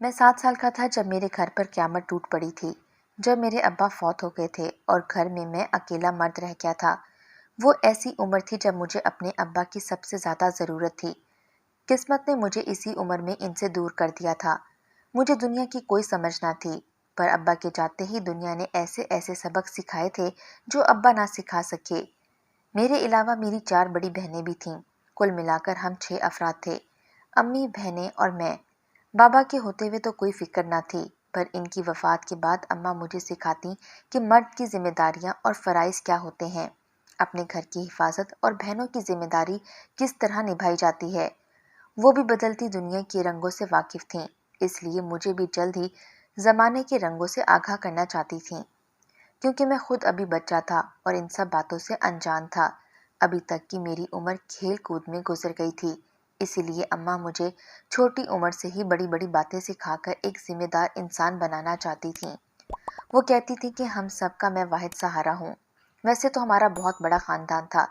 میں 7 سال کا تھا جب میرے گھر پر قیامت ٹوٹ پڑی تھی۔ جب میرے ابا فوت ہو گئے تھے اور گھر میں اکیلا مرد رہ گیا تھا۔ وہ ایسی عمر تھی جب مجھے اپنے ابا کی سب سے زیادہ ضرورت تھی۔ قسمت نے مجھے اسی عمر میں ان سے دور کر دیا تھا۔ مجھے دنیا کی کوئی سمجھ نہ تھی، پر ابا کے جاتے ہی دنیا نے ایسے ایسے سبق سکھائے تھے جو ابا نہ سکھا سکے۔ میرے علاوہ میری 4 بڑی بہنیں بھی تھیں۔ کل ملا کر ہم 6 افراد تھے، امی، بہنیں اور میں۔ بابا کے ہوتے ہوئے تو کوئی فکر نہ تھی، پر ان کی وفات کے بعد اماں مجھے سکھاتی کہ مرد کی ذمہ داریاں اور فرائض کیا ہوتے ہیں، اپنے گھر کی حفاظت اور بہنوں کی ذمہ داری کس طرح نبھائی جاتی ہے۔ وہ بھی بدلتی دنیا کے رنگوں سے واقف تھیں، اس لیے مجھے بھی جلد ہی زمانے کے رنگوں سے آگاہ کرنا چاہتی تھیں، کیونکہ میں خود ابھی بچہ تھا اور ان سب باتوں سے انجان تھا۔ ابھی تک کی میری عمر کھیل کود میں گزر گئی تھی، اسی لیے اماں مجھے چھوٹی عمر سے ہی بڑی بڑی باتیں سکھا کر ایک ذمہ دار انسان بنانا چاہتی تھیں۔ وہ کہتی تھی کہ ہم سب کا میں واحد سہارا ہوں۔ ویسے تو ہمارا بہت بڑا خاندان تھا،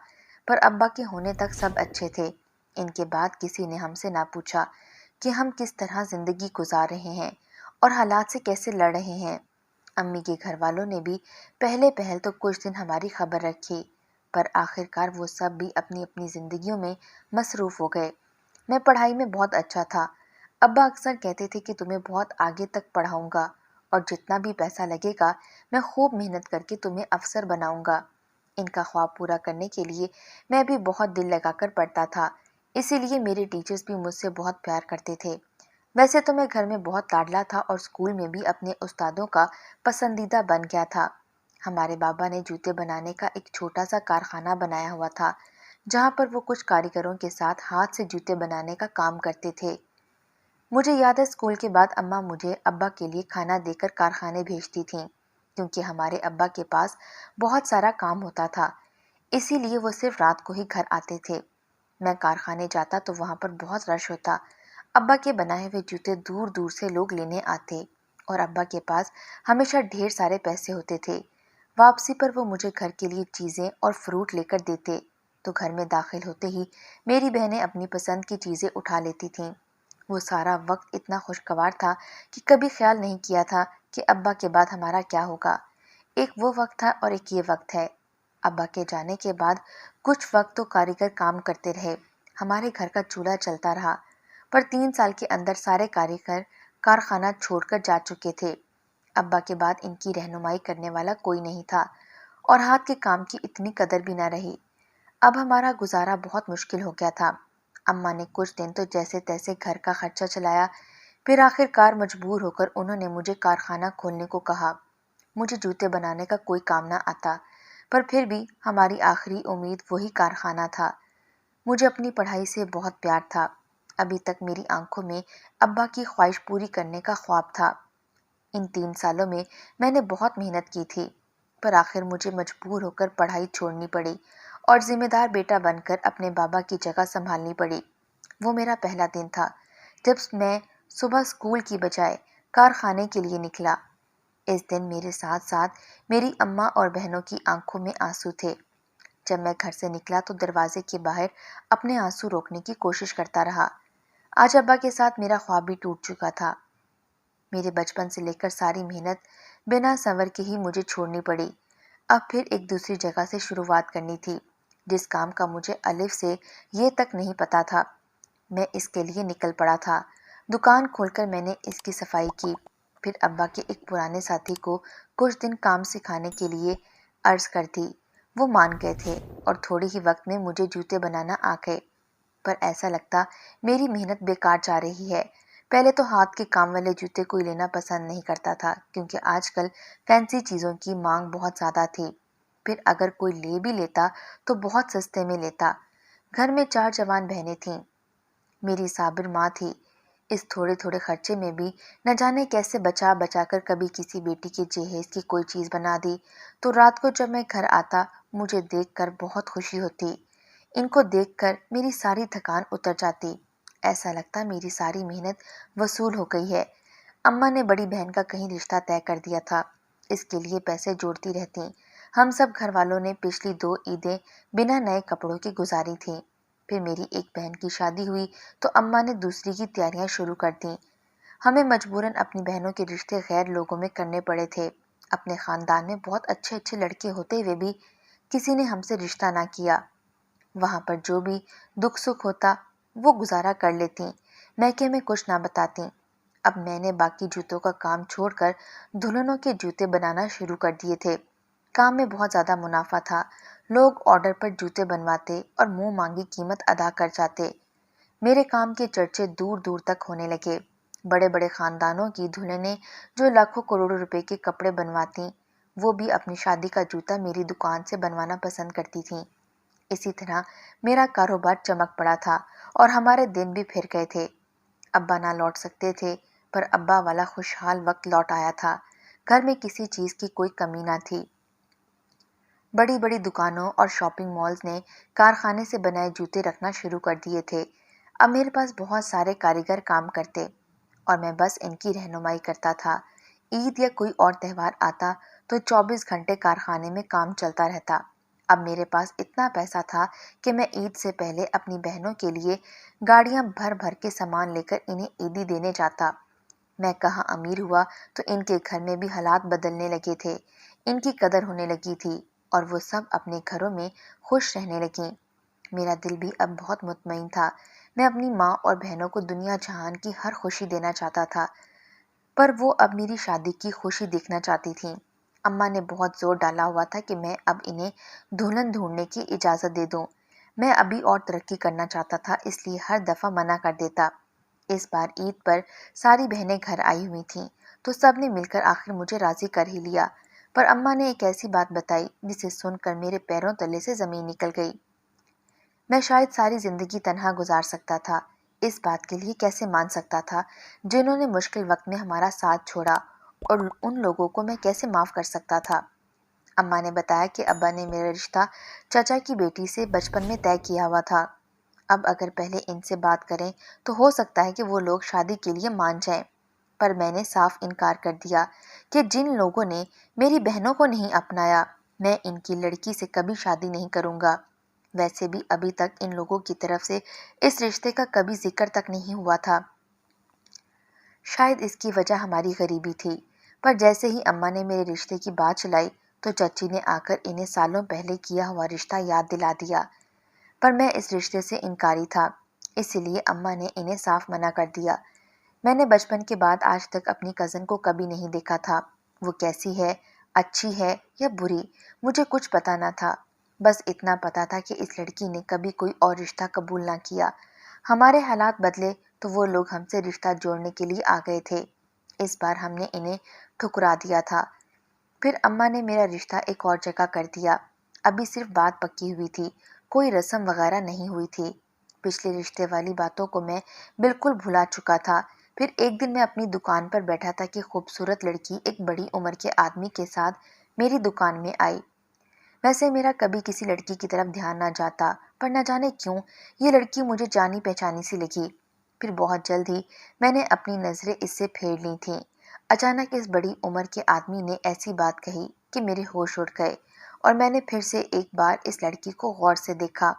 پر ابا کے ہونے تک سب اچھے تھے۔ ان کے بعد کسی نے ہم سے نہ پوچھا کہ ہم کس طرح زندگی گزار رہے ہیں اور حالات سے کیسے لڑ رہے ہیں۔ امی کے گھر والوں نے بھی پہل تو کچھ دن ہماری خبر رکھی، پر آخرکار وہ سب بھی اپنی اپنی زندگیوں میں مصروف ہو گئے۔ میں پڑھائی میں بہت اچھا تھا۔ ابا اکثر کہتے تھے کہ تمہیں بہت آگے تک پڑھاؤں گا اور جتنا بھی پیسہ لگے گا میں خوب محنت کر کے تمہیں افسر بناؤں گا۔ ان کا خواب پورا کرنے کے لیے میں بھی بہت دل لگا کر پڑھتا تھا، اسی لیے میرے ٹیچرز بھی مجھ سے بہت پیار کرتے تھے۔ ویسے تو میں گھر میں بہت لاڈلا تھا اور اسکول میں بھی اپنے استادوں کا پسندیدہ بن گیا تھا۔ ہمارے بابا نے جوتے بنانے کا ایک چھوٹا سا کارخانہ بنایا ہوا تھا، جہاں پر وہ کچھ کاریگروں کے ساتھ ہاتھ سے جوتے بنانے کا کام کرتے تھے۔ مجھے یاد ہے اسکول کے بعد اماں مجھے ابا کے لیے کھانا دے کر کارخانے بھیجتی تھیں، کیونکہ ہمارے ابا کے پاس بہت سارا کام ہوتا تھا، اسی لیے وہ صرف رات کو ہی گھر آتے تھے۔ میں کارخانے جاتا تو وہاں پر بہت رش ہوتا۔ ابا کے بنائے ہوئے جوتے دور دور سے لوگ لینے آتے اور ابا کے پاس ہمیشہ ڈھیر سارے پیسے ہوتے تھے۔ واپسی پر وہ مجھے گھر کے لیے چیزیں اور فروٹ لے کر دیتے، تو گھر میں داخل ہوتے ہی میری بہنیں اپنی پسند کی چیزیں اٹھا لیتی تھیں۔ وہ سارا وقت اتنا خوشگوار تھا کہ کبھی خیال نہیں کیا تھا کہ ابا کے بعد ہمارا کیا ہوگا۔ ایک وہ وقت تھا اور ایک یہ وقت ہے۔ ابا کے جانے کے بعد کچھ وقت تو کاریگر کام کرتے رہے، ہمارے گھر کا چولہا چلتا رہا، پر 3 سال کے اندر سارے کاریگر کارخانہ چھوڑ کر جا چکے تھے۔ ابا کے بعد ان کی رہنمائی کرنے والا کوئی نہیں تھا اور ہاتھ کے کام کی اتنی قدر بھی نہ رہی۔ اب ہمارا گزارا بہت مشکل ہو گیا تھا۔ اماں نے کچھ دن تو جیسے تیسے گھر کا خرچہ چلایا، پھر آخر کار مجبور ہو کر انہوں نے مجھے کارخانہ کھولنے کو کہا۔ مجھے جوتے بنانے کا کوئی کام نہ آتا، پر پھر بھی ہماری آخری امید وہی کارخانہ تھا۔ مجھے اپنی پڑھائی سے بہت پیار تھا۔ ابھی تک میری آنکھوں میں ابا کی خواہش پوری کرنے کا خواب تھا۔ ان 3 سالوں میں نے بہت محنت کی تھی، پر آخر مجھے مجبور ہو کر پڑھائی چھوڑنی پڑی اور ذمہ دار بیٹا بن کر اپنے بابا کی جگہ سنبھالنی پڑی۔ وہ میرا پہلا دن تھا جب میں صبح اسکول کی بجائے کارخانے کے لیے نکلا۔ اس دن میرے ساتھ ساتھ میری اماں اور بہنوں کی آنکھوں میں آنسو تھے۔ جب میں گھر سے نکلا تو دروازے کے باہر اپنے آنسو روکنے کی کوشش کرتا رہا۔ آج ابا کے ساتھ میرا خواب بھی ٹوٹ چکا تھا۔ میرے بچپن سے لے کر ساری محنت بنا سنور کے ہی مجھے چھوڑنی پڑی۔ اب پھر ایک دوسری جگہ سے شروعات کرنی تھی، جس کام کا مجھے الف سے یہ تک نہیں پتا تھا۔ میں اس کے لیے نکل پڑا تھا۔ دکان کھول کر میں نے اس کی صفائی کی، پھر ابا کے ایک پرانے ساتھی کو کچھ دن کام سکھانے کے لیے عرض کر دی۔ وہ مان گئے تھے اور تھوڑے ہی وقت میں مجھے جوتے بنانا آ گئے، پر ایسا لگتا میری محنت بیکار جا رہی ہے۔ پہلے تو ہاتھ کے کام والے جوتے کوئی لینا پسند نہیں کرتا تھا، کیونکہ آج کل فینسی چیزوں کی مانگ بہت زیادہ تھی۔ پھر اگر کوئی لے بھی لیتا تو بہت سستے میں لیتا۔ گھر میں 4 جوان بہنیں تھیں، میری صابر ماں تھی۔ اس تھوڑے تھوڑے خرچے میں بھی نہ جانے کیسے بچا بچا کر کبھی کسی بیٹی کے جہیز کی کوئی چیز بنا دی، تو رات کو جب میں گھر آتا مجھے دیکھ کر بہت خوشی ہوتی۔ ان کو دیکھ کر میری ساری تھکان اتر جاتی، ایسا لگتا میری ساری محنت وصول ہو گئی ہے۔ اماں نے بڑی بہن کا کہیں رشتہ طے کر دیا تھا، اس کے لیے پیسے جوڑتی رہتی۔ ہم سب گھر والوں نے پچھلی 2 عیدیں بنا نئے کپڑوں کی گزاری تھیں۔ پھر میری ایک بہن کی شادی ہوئی تو اماں نے دوسری کی تیاریاں شروع کر دیں۔ ہمیں مجبوراً اپنی بہنوں کے رشتے غیر لوگوں میں کرنے پڑے تھے۔ اپنے خاندان میں بہت اچھے اچھے لڑکے ہوتے ہوئے بھی کسی نے ہم سے رشتہ نہ کیا۔ وہاں پر جو بھی دکھ سکھ ہوتا وہ گزارا کر لیتیں، میکے میں کچھ نہ بتاتیں۔ اب میں نے باقی جوتوں کا کام چھوڑ کر دلہنوں کے جوتے بنانا شروع کر دیے تھے۔ کام میں بہت زیادہ منافع تھا، لوگ آرڈر پر جوتے بنواتے اور منہ مانگی قیمت ادا کر جاتے۔ میرے کام کے چرچے دور دور تک ہونے لگے۔ بڑے بڑے خاندانوں کی دلہنیں جو لاکھوں کروڑوں روپے کے کپڑے بنواتی، وہ بھی اپنی شادی کا جوتا میری دکان سے بنوانا پسند کرتی تھیں۔ اسی طرح میرا کاروبار چمک پڑا تھا اور ہمارے دن بھی پھر گئے تھے۔ ابا نہ لوٹ سکتے تھے، پر ابا والا خوشحال وقت لوٹ آیا تھا۔ گھر میں کسی چیز کی کوئی کمی نہ تھی۔ بڑی بڑی دکانوں اور شاپنگ مالز نے کارخانے سے بنائے جوتے رکھنا شروع کر دیے تھے۔ اب میرے پاس بہت سارے کاریگر کام کرتے اور میں بس ان کی رہنمائی کرتا تھا۔ عید یا کوئی اور تہوار آتا تو 24 گھنٹے کارخانے میں کام چلتا رہتا۔ اب میرے پاس اتنا پیسہ تھا کہ میں عید سے پہلے اپنی بہنوں کے لیے گاڑیاں بھر بھر کے سامان لے کر انہیں عیدی دینے جاتا۔ میں کہاں امیر ہوا تو ان کے گھر میں بھی حالات بدلنے لگے تھے، ان کی قدر ہونے لگی تھی اور وہ سب اپنے گھروں میں خوش رہنے لگیں۔ میرا دل بھی اب بہت مطمئن تھا۔ میں اپنی ماں اور بہنوں کو دنیا جہان کی ہر خوشی دینا چاہتا تھا، پر وہ اب میری شادی کی خوشی دیکھنا چاہتی تھیں۔ اماں نے بہت زور ڈالا ہوا تھا کہ میں اب انہیں دلہن ڈھونڈنے کی اجازت دے دوں۔ میں ابھی اور ترقی کرنا چاہتا تھا، اس لیے ہر دفعہ منع کر دیتا۔ اس بار عید پر ساری بہنیں گھر آئی ہوئی تھیں تو سب نے مل کر آخر مجھے راضی کر ہی لیا، پر اماں نے ایک ایسی بات بتائی جسے سن کر میرے پیروں تلے سے زمین نکل گئی۔ میں شاید ساری زندگی تنہا گزار سکتا تھا، اس بات کے لیے کیسے مان سکتا تھا جنہوں نے مشکل وقت میں ہمارا ساتھ چھوڑا، اور ان لوگوں کو میں کیسے معاف کر سکتا تھا۔ اماں نے بتایا کہ ابا نے میرا رشتہ چچا کی بیٹی سے بچپن میں طے کیا ہوا تھا۔ اب اگر پہلے ان سے بات کریں تو ہو سکتا ہے کہ وہ لوگ شادی کے لیے مان جائیں، پر میں نے صاف انکار کر دیا کہ جن لوگوں نے میری بہنوں کو نہیں اپنایا، میں ان کی لڑکی سے کبھی شادی نہیں کروں گا۔ ویسے بھی ابھی تک ان لوگوں کی طرف سے اس رشتے کا کبھی ذکر تک نہیں ہوا تھا۔ شاید اس کی وجہ ہماری غریبی تھی، پر جیسے ہی اماں نے میرے رشتے کی بات چلائی تو چچی نے آ کر انہیں سالوں پہلے کیا ہوا رشتہ یاد دلا دیا، پر میں اس رشتے سے انکاری تھا، اسی لیے اماں نے انہیں صاف منع کر دیا۔ میں نے بچپن کے بعد آج تک اپنی کزن کو کبھی نہیں دیکھا تھا۔ وہ کیسی ہے، اچھی ہے یا بری، مجھے کچھ پتا نہ تھا۔ بس اتنا پتا تھا کہ اس لڑکی نے کبھی کوئی اور رشتہ قبول نہ کیا۔ ہمارے حالات بدلے تو وہ لوگ ہم سے رشتہ جوڑنے کے لیے آ گئے تھے۔ اس بار ہم نے انہیں ٹھکرا دیا تھا۔ پھر اماں نے میرا رشتہ ایک اور جگہ کر دیا۔ ابھی صرف بات پکی ہوئی تھی، کوئی رسم وغیرہ نہیں ہوئی تھی۔ پچھلے رشتے والی باتوں کو میں بالکل بھلا چکا تھا۔ پھر ایک دن میں اپنی دکان پر بیٹھا تھا کہ خوبصورت لڑکی ایک بڑی عمر کے آدمی کے ساتھ میری دکان میں آئی۔ ویسے میرا کبھی کسی لڑکی کی طرف دھیان نہ جاتا، پر نہ جانے کیوں یہ لڑکی مجھے جانی پہچانی سی لگی۔ پھر بہت جلد ہی میں نے اپنی نظریں اس سے پھیر لی تھیں۔ اچانک اس بڑی عمر کے آدمی نے ایسی بات کہی کہ میرے ہوش اڑ گئے، اور میں نے پھر سے ایک بار اس لڑکی کو غور سے دیکھا۔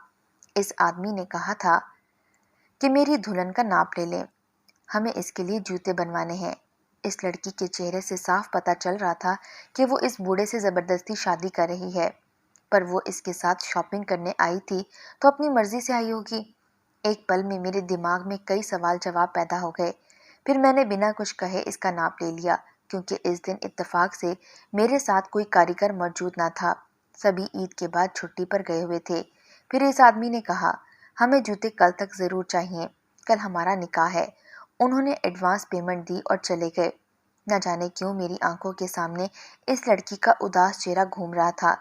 اس آدمی نے کہا تھا کہ میری دلہن کا ناپ لے لیں، ہمیں اس کے لیے جوتے بنوانے ہیں۔ اس لڑکی کے چہرے سے صاف پتہ چل رہا تھا کہ وہ اس بوڑھے سے زبردستی شادی کر رہی ہے، پر وہ اس کے ساتھ شاپنگ کرنے آئی تھی تو اپنی مرضی سے آئی ہوگی۔ ایک پل میں میرے دماغ میں کئی سوال جواب پیدا ہو گئے۔ پھر میں نے بنا کچھ کہے اس کا ناپ لے لیا، کیونکہ اس دن اتفاق سے میرے ساتھ کوئی کاریگر موجود نہ تھا، سبھی عید کے بعد چھٹی پر گئے ہوئے تھے۔ پھر اس آدمی نے کہا، ہمیں جوتے کل تک ضرور چاہیے، کل ہمارا نکاح ہے۔ انہوں نے ایڈوانس پیمنٹ دی اور چلے گئے۔ نہ جانے کیوں میری آنکھوں کے سامنے اس لڑکی کا اداس چہرہ گھوم رہا تھا،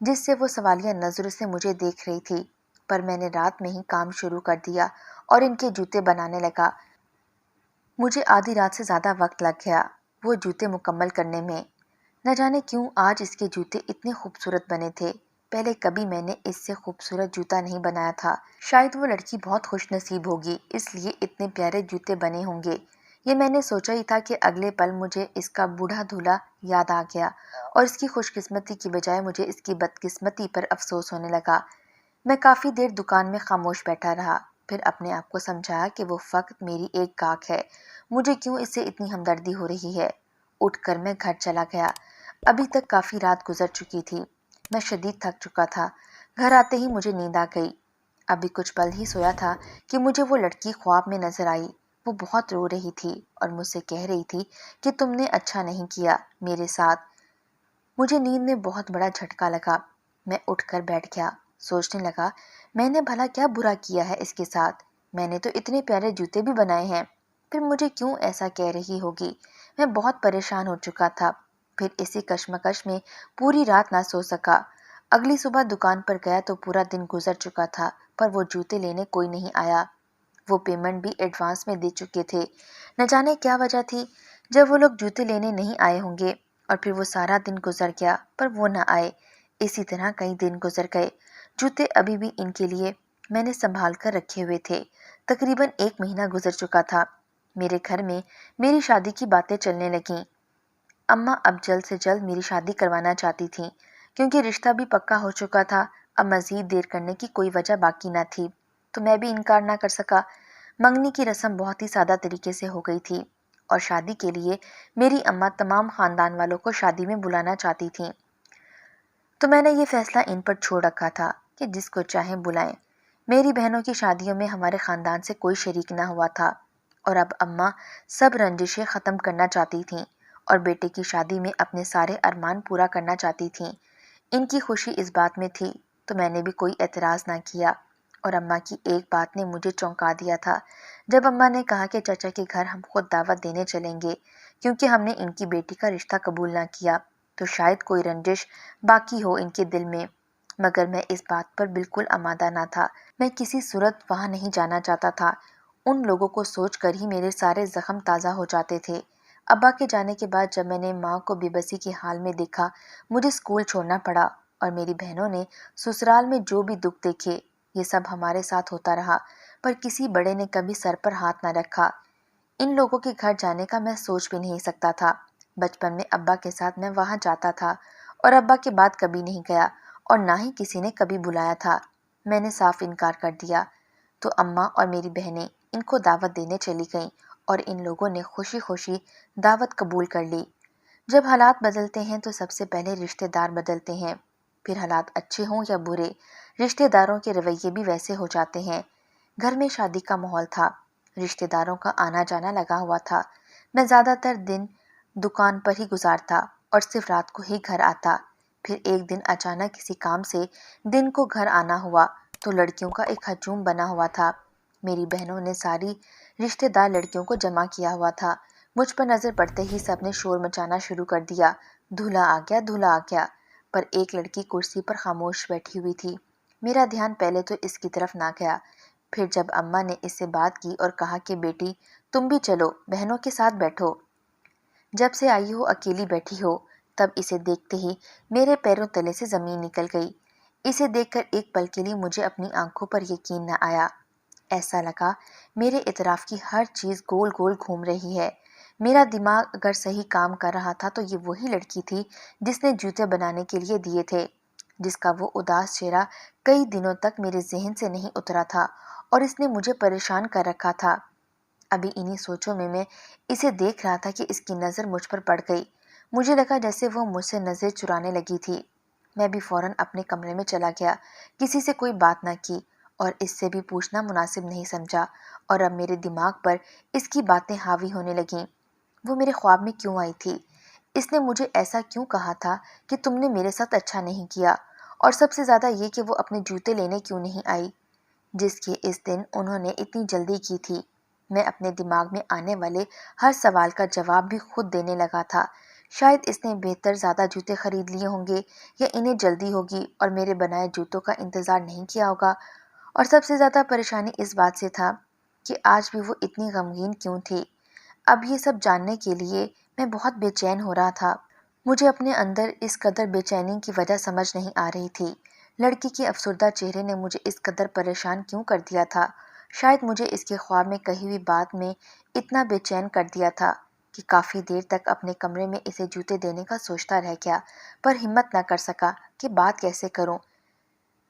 جس سے وہ سوالیہ نظروں سے مجھے دیکھ رہی تھی، پر میں نے رات میں ہی کام شروع کر دیا اور ان کے جوتے بنانے لگا۔ مجھے آدھی رات سے زیادہ وقت لگ گیا وہ جوتے مکمل کرنے میں۔ نہ جانے کیوں آج اس کے جوتے اتنے خوبصورت بنے تھے، پہلے کبھی میں نے اس سے خوبصورت جوتا نہیں بنایا تھا۔ شاید وہ لڑکی بہت خوش نصیب ہوگی، اس لیے اتنے پیارے جوتے بنے ہوں گے، یہ میں نے سوچا ہی تھا کہ اگلے پل مجھے اس کا بوڑھا دولہا یاد آ گیا، اور اس کی خوش قسمتی کی بجائے مجھے اس کی بدقسمتی پر افسوس ہونے لگا۔ میں کافی دیر دکان میں خاموش بیٹھا رہا، پھر اپنے آپ کو سمجھایا کہ وہ فقط میری ایک گاہک ہے، مجھے کیوں اس سے اتنی ہمدردی ہو رہی ہے۔ اٹھ کر میں گھر چلا گیا۔ ابھی تک کافی رات گزر چکی تھی، میں شدید تھک چکا تھا۔ گھر آتے ہی مجھے نیند آ گئی۔ ابھی کچھ پل ہی سویا تھا کہ مجھے وہ لڑکی خواب میں نظر آئی۔ وہ بہت رو رہی تھی اور مجھ سے کہہ رہی تھی کہ تم نے اچھا نہیں کیا میرے ساتھ۔ مجھے نیند میں بہت بڑا جھٹکا لگا۔ میں اٹھ کر بیٹھ گیا، سوچنے لگا میں نے بھلا کیا برا کیا ہے اس کے ساتھ؟ میں نے تو اتنے پیارے جوتے بھی بنائے ہیں، پھر مجھے کیوں ایسا کہہ رہی ہوگی؟ میں بہت پریشان ہو چکا تھا۔ پھر اسی کشمکش میں پوری رات نہ سو سکا۔ اگلی صبح دکان پر گیا تو پورا دن گزر چکا تھا، پر وہ جوتے لینے کوئی نہیں آیا۔ وہ پیمنٹ بھی ایڈوانس میں دے چکے تھے۔ نہ جانے کیا وجہ تھی جب وہ لوگ جوتے لینے نہیں آئے ہوں گے، اور پھر وہ سارا دن گزر گیا پر وہ نہ آئے۔ اسی طرح کئی دن گزر گئے۔ جوتے ابھی بھی ان کے لیے میں نے سنبھال کر رکھے ہوئے تھے۔ تقریباً 1 مہینہ گزر چکا تھا۔ میرے گھر میں میری شادی کی باتیں چلنے لگیں۔ اماں اب جلد سے جلد میری شادی کروانا چاہتی تھیں، کیونکہ رشتہ بھی پکا ہو چکا تھا۔ اب مزید دیر کرنے کی کوئی وجہ باقی نہ تھی، تو میں بھی انکار نہ کر سکا۔ منگنی کی رسم بہت ہی سادہ طریقے سے ہو گئی تھی، اور شادی کے لیے میری اماں تمام خاندان والوں کو شادی میں بلانا چاہتی تھیں، تو میں نے یہ فیصلہ ان پر چھوڑ رکھا تھا کہ جس کو چاہیں بلائیں۔ میری بہنوں کی شادیوں میں ہمارے خاندان سے کوئی شریک نہ ہوا تھا، اور اب اماں سب رنجشیں ختم کرنا چاہتی تھیں اور بیٹے کی شادی میں اپنے سارے ارمان پورا کرنا چاہتی تھیں۔ ان کی خوشی اس بات میں تھی تو میں نے بھی کوئی اعتراض نہ کیا، اور اماں کی ایک بات نے مجھے چونکا دیا تھا۔ جب اماں نے کہا کہ چچا کے گھر ہم خود دعوت دینے چلیں گے کیونکہ ہم نے ان کی بیٹی کا رشتہ قبول نہ کیا، تو شاید کوئی رنجش باقی ہو ان کے دل میں، مگر میں اس بات پر بالکل آمادہ نہ تھا۔ میں کسی صورت وہاں نہیں جانا چاہتا تھا۔ ان لوگوں کو سوچ کر ہی میرے سارے زخم تازہ ہو جاتے تھے۔ ابا کے جانے کے بعد جب میں نے ماں کو بے بسی کے حال میں دیکھا، مجھے اسکول چھوڑنا پڑا، اور میری بہنوں نے سسرال میں جو بھی دکھ دیکھے، یہ سب ہمارے ساتھ ہوتا رہا، پر کسی بڑے نے کبھی سر پر ہاتھ نہ رکھا۔ ان لوگوں کے گھر جانے کا میں سوچ بھی نہیں سکتا تھا۔ بچپن میں ابا کے ساتھ میں وہاں جاتا تھا، اور ابا کے بعد کبھی نہیں گیا، اور نہ ہی کسی نے کبھی بلایا تھا۔ میں نے صاف انکار کر دیا، تو اماں اور میری بہنیں ان کو دعوت دینے چلی گئیں، اور ان لوگوں نے خوشی خوشی دعوت قبول کر لی۔ جب حالات بدلتے ہیں تو سب سے پہلے رشتہ دار بدلتے ہیں، پھر حالات اچھے ہوں یا برے، رشتہ داروں کے رویے بھی ویسے ہو جاتے ہیں۔ گھر میں شادی کا ماحول تھا، رشتہ داروں کا آنا جانا لگا ہوا تھا۔ میں زیادہ تر دن دکان پر ہی گزارتا اور صرف رات کو ہی گھر آتا۔ پھر ایک دن اچانک کسی کام سے دن کو گھر آنا ہوا تو لڑکیوں کا ایک ہجوم بنا ہوا تھا۔ میری بہنوں نے ساری رشتہ دار لڑکیوں کو جمع کیا ہوا تھا۔ مجھ پر نظر پڑتے ہی سب نے شور مچانا شروع کر دیا، دولہا آ گیا، دولہا آ گیا۔ پر ایک لڑکی کرسی پر خاموش بیٹھی ہوئی تھی۔ میرا دھیان پہلے تو اس کی طرف نہ گیا، پھر جب اماں نے اس سے بات کی اور کہا کہ بیٹی تم بھی چلو، بہنوں کے ساتھ بیٹھو، جب سے آئی ہو اکیلی بیٹھی ہو، تب اسے دیکھتے ہی میرے پیروں تلے سے زمین نکل گئی۔ اسے دیکھ کر ایک پل کے لیے مجھے اپنی آنکھوں پر یقین نہ آیا۔ ایسا لگا میرے اطراف کی ہر چیز گول گول گھوم رہی ہے۔ میرا دماغ اگر صحیح کام کر رہا تھا تو یہ وہی لڑکی تھی جس نے جوتے بنانے کے لیے دیے تھے، جس کا وہ اداس چہرہ کئی دنوں تک میرے ذہن سے نہیں اترا تھا، اور اس نے مجھے پریشان کر رکھا تھا۔ ابھی انہی سوچوں میں اسے دیکھ رہا تھا کہ اس کی نظر مجھ پر پڑ گئی۔ مجھے لگا جیسے وہ مجھ سے نظر چرانے لگی تھی۔ میں بھی فوراً اپنے کمرے میں چلا گیا، کسی سے کوئی بات نہ کی، اور اس سے بھی پوچھنا مناسب نہیں سمجھا، اور اب میرے دماغ پر اس کی باتیں حاوی ہونے لگیں۔ وہ میرے خواب میں کیوں آئی تھی؟ اس نے مجھے ایسا کیوں کہا تھا کہ تم نے میرے ساتھ اچھا نہیں کیا؟ اور سب سے زیادہ یہ کہ وہ اپنے جوتے لینے کیوں نہیں آئی، جس کی اس دن انہوں نے اتنی جلدی کی تھی؟ میں اپنے دماغ میں آنے والے ہر سوال کا جواب بھی خود دینے لگا تھا۔ شاید اس نے بہتر زیادہ جوتے خرید لیے ہوں گے، یا انہیں جلدی ہوگی اور میرے بنائے جوتوں کا انتظار نہیں کیا ہوگا، اور سب سے زیادہ پریشانی اس بات سے تھا کہ آج بھی وہ اتنی غمگین کیوں تھی۔ اب یہ سب جاننے کے لیے میں بہت بے چین ہو رہا تھا۔ مجھے اپنے اندر اس قدر بے چینی کی وجہ سمجھ نہیں آ رہی تھی۔ لڑکی کے افسردہ چہرے نے مجھے اس قدر پریشان کیوں کر دیا تھا؟ شاید مجھے اس کے خواب میں کہی ہوئی بات میں اتنا بے چین کر دیا تھا کہ کافی دیر تک اپنے کمرے میں اسے جوتے دینے کا سوچتا رہ گیا، پر ہمت نہ کر سکا کہ بات کیسے کروں۔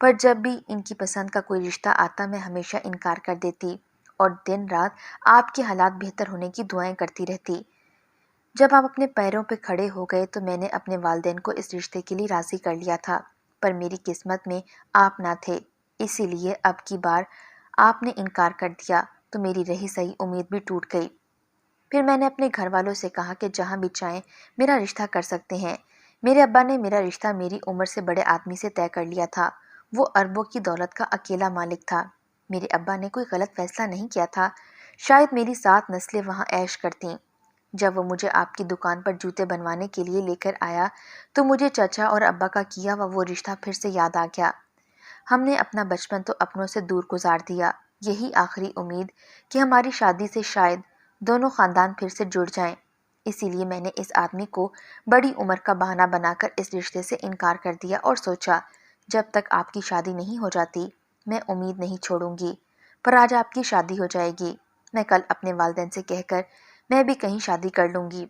پر جب بھی ان کی پسند کا کوئی رشتہ آتا میں ہمیشہ انکار کر دیتی اور دن رات آپ کے حالات بہتر ہونے کی دعائیں کرتی رہتی۔ جب آپ اپنے پیروں پہ کھڑے ہو گئے تو میں نے اپنے والدین کو اس رشتے کے لیے راضی کر لیا تھا، پر میری قسمت میں آپ نہ تھے، اسی لیے اب کی بار آپ نے انکار کر دیا تو میری رہی سہی امید بھی ٹوٹ گئی۔ پھر میں نے اپنے گھر والوں سے کہا کہ جہاں بھی چاہیں میرا رشتہ کر سکتے ہیں۔ میرے ابا نے میرا رشتہ میری عمر سے بڑے آدمی سے طے کر لیا تھا، وہ اربوں کی دولت کا اکیلا مالک تھا۔ میرے ابا نے کوئی غلط فیصلہ نہیں کیا تھا، شاید میری 7 نسلیں وہاں عیش کرتیں۔ جب وہ مجھے آپ کی دکان پر جوتے بنوانے کے لیے لے کر آیا تو مجھے چچا اور ابا کا کیا ہوا وہ رشتہ پھر سے یاد آ گیا۔ ہم نے اپنا بچپن تو اپنوں سے دور گزار دیا، یہی آخری امید کہ ہماری شادی سے شاید دونوں خاندان پھر سے جڑ جائیں۔ اسی لیے میں نے اس آدمی کو بڑی عمر کا بہانہ بنا کر اس رشتے سے انکار کر دیا اور سوچا جب تک آپ کی شادی نہیں ہو جاتی میں امید نہیں چھوڑوں گی، پر آج آپ کی شادی ہو جائے گی، میں کل اپنے والدین سے کہہ کر میں بھی کہیں شادی کر لوں گی۔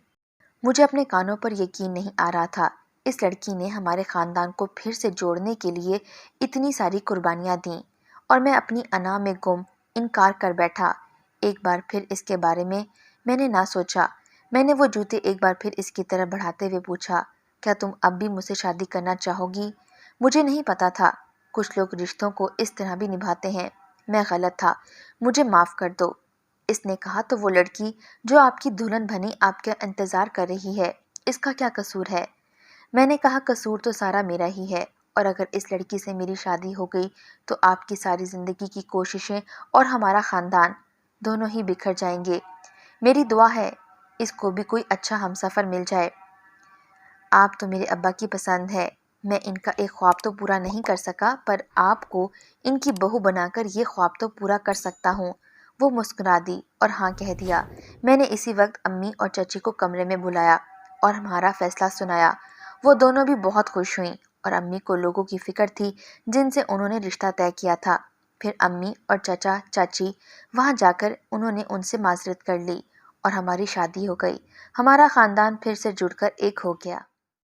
مجھے اپنے کانوں پر یقین نہیں آ رہا تھا، اس لڑکی نے ہمارے خاندان کو پھر سے جوڑنے کے لیے اتنی ساری قربانیاں دیں اور میں اپنی انا میں گم انکار کر بیٹھا۔ ایک بار پھر اس کے بارے میں نے نہ سوچا۔ میں نے وہ جوتے ایک بار پھر اس کی طرف بڑھاتے ہوئے پوچھا، کیا تم اب بھی مجھ سے شادی کرنا چاہو گی؟ مجھے نہیں پتا تھا کچھ لوگ رشتوں کو اس طرح بھی نبھاتے ہیں، میں غلط تھا، مجھے معاف کر دو۔ اس نے کہا تو وہ لڑکی جو آپ کی دلہن بنی آپ کا انتظار کر رہی ہے، اس کا کیا قصور ہے؟ میں نے کہا قصور تو سارا میرا ہی ہے، اور اگر اس لڑکی سے میری شادی ہو گئی تو آپ کی ساری زندگی کی کوششیں اور ہمارا خاندان دونوں ہی بکھر جائیں گے۔ میری دعا ہے اس کو بھی کوئی اچھا ہمسفر مل جائے۔ آپ تو میرے ابا کی پسند ہے، میں ان کا ایک خواب تو پورا نہیں کر سکا، پر آپ کو ان کی بہو بنا کر یہ خواب تو پورا کر سکتا ہوں۔ وہ مسکرا دی اور ہاں کہہ دیا۔ میں نے اسی وقت امی اور چچی کو کمرے میں بلایا اور ہمارا فیصلہ سنایا۔ وہ دونوں بھی بہت خوش ہوئیں اور امی کو لوگوں کی فکر تھی جن سے انہوں نے رشتہ طے کیا تھا۔ پھر امی اور چچا چاچی وہاں جا کر انہوں نے ان سے معذرت کر لی اور ہماری شادی ہو گئی، ہمارا خاندان پھر سے جڑ کر ایک ہو گیا۔